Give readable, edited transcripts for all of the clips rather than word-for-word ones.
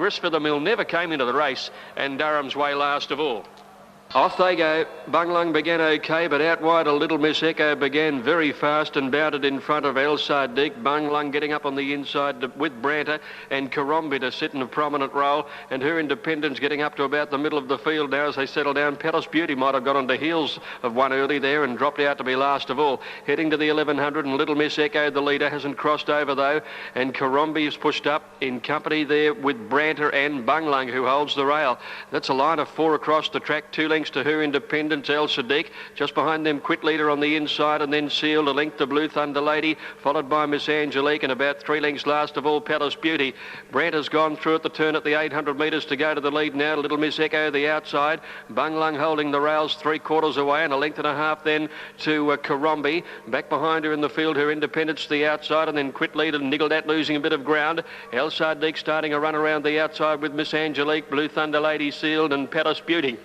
Grist for the Mill never came into the race, and Durham's Way last of all. Off they go. Bunglung began okay, but out wide a Little Miss Echo began very fast and bounded in front of El Sadiq. Bunglung getting up on the inside with Branter, and Karombi to sit in a prominent role, and Her Independence getting up to about the middle of the field now as they settle down. Palace Beauty might have got on the heels of one early there and dropped out to be last of all. Heading to the 1100, and Little Miss Echo, the leader, hasn't crossed over though, and Karombi is pushed up in company there with Branter and Bunglung, who holds the rail. That's a line of 4 across the track, 2 lengths to Her Independence, El Sadiq. Just behind them, Quit Leader on the inside, and then Sealed, a length to Blue Thunder Lady, followed by Miss Angelique, and about 3 lengths last of all, Palace Beauty. Branter's gone through at the turn at the 800 metres to go to the lead now. Little Miss Echo, the outside. Bunglung holding the rails 3/4 away, and a length and a half then to Karombi. Back behind her in the field, Her Independence to the outside, and then Quit Leader niggled at, losing a bit of ground. El Sadiq starting a run around the outside with Miss Angelique, Blue Thunder Lady, Sealed, and Palace Beauty.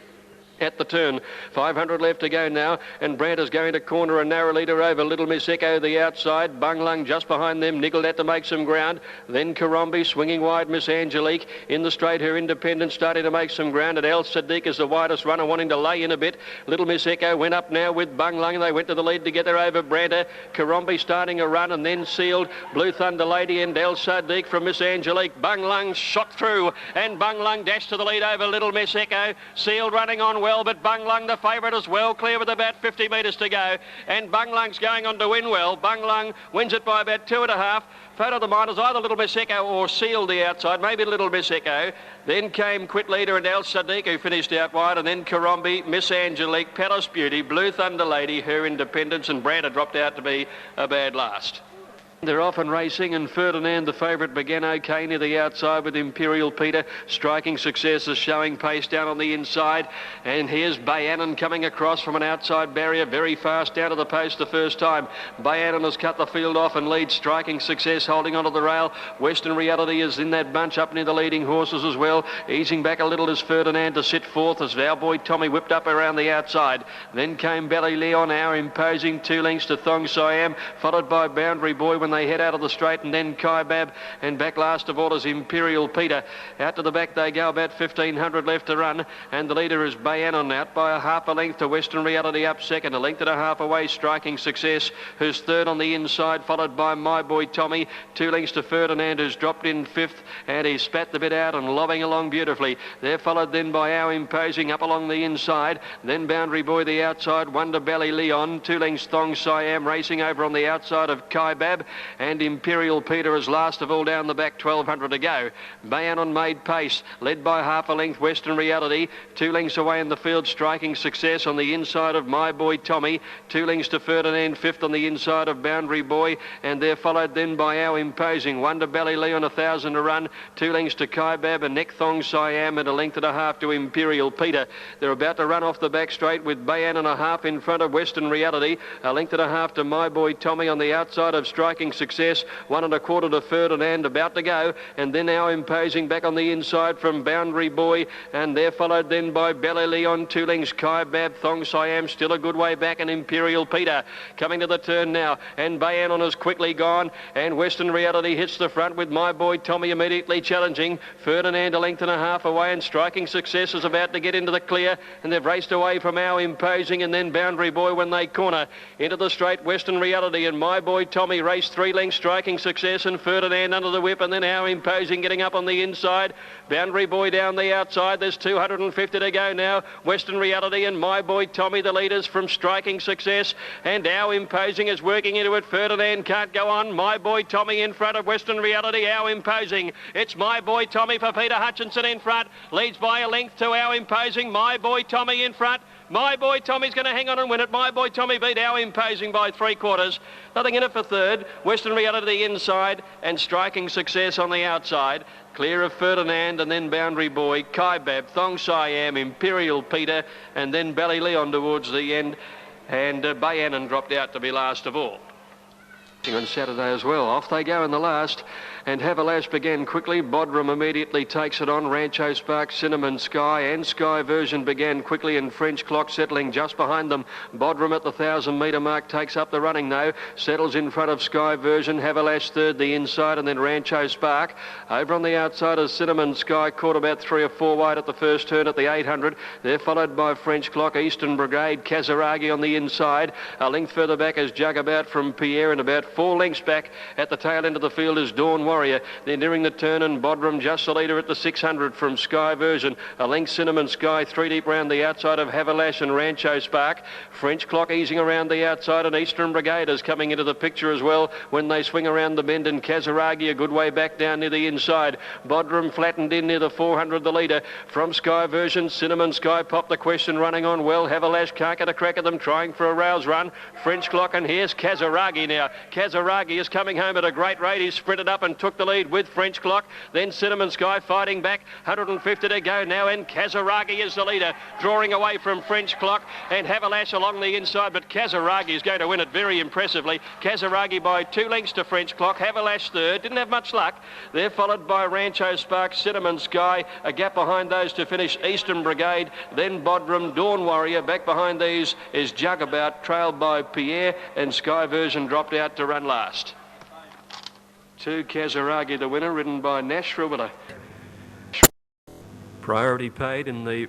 At the turn, 500 left to go now, and Branter's going to corner a narrow leader over Little Miss Echo, the outside. Bunglung just behind them, niggled at to make some ground. Then Karombi swinging wide, Miss Angelique in the straight. Her Independence starting to make some ground, and El Sadiq is the widest runner, wanting to lay in a bit. Little Miss Echo went up now with Bunglung. They went to the lead together over Branter. Karombi starting a run, and then Sealed, Blue Thunder Lady, and El Sadiq from Miss Angelique. Bunglung shot through, and Bunglung dashed to the lead over Little Miss Echo. Sealed running on well, but Bunglung the favourite as well, clear with about 50 metres to go, and Bunglung's going on to win well. Bunglung wins it by about 2.5. Photo of the miners, either Little Miss Echo or Sealed the outside, maybe Little Miss Echo. Then came Quit Leader and El Sadiq, who finished out wide, and then Karombi, Miss Angelique, Palace Beauty, Blue Thunder Lady, Her Independence, and Branter dropped out to be a bad last. They're off and racing, and Ferdinand, the favourite, began okay near the outside with Imperial Peter. Striking Successes showing pace down on the inside. And here's Bayanan coming across from an outside barrier very fast down to the post the first time. Bayanan has cut the field off and leads Striking Success holding onto the rail. Western Reality is in that bunch up near the leading horses as well. Easing back a little as Ferdinand to sit fourth as our boy Tommy whipped up around the outside. Then came Belly Leon, our imposing 2 lengths to Thong Siam, followed by Boundary Boy when they head out of the straight, and then Kaibab, and back last of all is Imperial Peter. Out to the back they go, about 1,500 left to run, and the leader is Bayanon, out by a half a length to Western Reality up second, a length and a half away Striking Success, who's third on the inside, followed by My Boy Tommy, 2 lengths to Ferdinand, who's dropped in fifth, and he's spat the bit out and lobbing along beautifully. They're followed then by Our Imposing up along the inside, then Boundary Boy the outside, Wonder Belly Leon, 2 lengths Thong Siam racing over on the outside of Kaibab, and Imperial Peter is last of all down the back, 1,200 to go. Bayanon made pace, led by half a length Western Reality, 2 lengths away in the field Striking Success on the inside of My Boy Tommy, 2 lengths to Ferdinand, fifth on the inside of Boundary Boy, and they're followed then by Our Imposing, Wonder Belly Leon, 1,000 to run, 2 lengths to Kaibab, a neck Thong Siam, and a length and a half to Imperial Peter. They're about to run off the back straight with Bayanon a half in front of Western Reality, a length and a half to My Boy Tommy on the outside of Striking Success, 1 1/4 to Ferdinand, about to go, and then Our Imposing back on the inside from Boundary Boy, and they're followed then by Belly Leon, 2 lengths Kaibab, Thong Siam still a good way back, and Imperial Peter coming to the turn now, and Bayanon has quickly gone, and Western Reality hits the front with My Boy Tommy immediately challenging. Ferdinand a length and a half away, and Striking Success is about to get into the clear, and they've raced away from Our Imposing, and then Boundary Boy when they corner into the straight. Western Reality and My Boy Tommy race 3 lengths Striking Success, and Ferdinand under the whip, and then Our Imposing getting up on the inside. Boundary Boy down the outside. There's 250 to go now. Western Reality and My Boy Tommy the leaders from Striking Success, and Our Imposing is working into it. Ferdinand can't go on. My Boy Tommy in front of Western Reality. Our Imposing. It's My Boy Tommy for Peter Hutchinson in front. Leads by a length to Our Imposing. My Boy Tommy in front. My Boy Tommy's going to hang on and win it. My Boy Tommy beat Our Imposing by 3/4. Nothing in it for third. Western Reality inside, and Striking Success on the outside. Clear of Ferdinand, and then Boundary Boy, Kaibab, Thong Siam, Imperial Peter, and then Belly Leon towards the end. And Bayanon dropped out to be last of all. on Saturday as well. Off they go in the last, and Havalash began quickly. Bodrum immediately takes it on. Rancho Spark, Cinnamon Sky and Sky Version began quickly, and French Clock settling just behind them. Bodrum at the 1,000-metre mark takes up the running now, settles in front of Sky Version. Havalash third the inside, and then Rancho Spark. Over on the outside is Cinnamon Sky, caught about 3 or 4 wide at the first turn at the 800. They're followed by French Clock, Eastern Brigade, Kazaragi on the inside. A length further back is Jugabout from Pierre, and about 4 lengths back at the tail end of the field is Dawn Warrior. They're nearing the turn, and Bodrum just the leader at the 600 from Sky Version. A length Cinnamon Sky, 3 deep round the outside of Havalash and Rancho Spark. French Clock easing around the outside, and Eastern Brigade is coming into the picture as well when they swing around the bend, and Kazaragi a good way back down near the inside. Bodrum flattened in near the 400, the leader from Sky Version. Cinnamon Sky popped the question, running on well. Havalash can't get a crack at them, trying for a rouse run. French Clock, and here's Kazaragi now. Kazaragi is coming home at a great rate. He sprinted up and took the lead with French Clock. Then Cinnamon Sky fighting back. 150 to go now, and Kazaragi is the leader, drawing away from French Clock, and Havalash along the inside, but Kazaragi is going to win it very impressively. Kazaragi by 2 lengths to French Clock. Havalash third, didn't have much luck. They're followed by Rancho Spark, Cinnamon Sky, a gap behind those to finish Eastern Brigade, then Bodrum, Dawn Warrior. Back behind these is Jugabout, trailed by Pierre, and Sky Version dropped out to run last. 2 Kazaragi the winner, ridden by Nash Ruwilla. Priority paid in the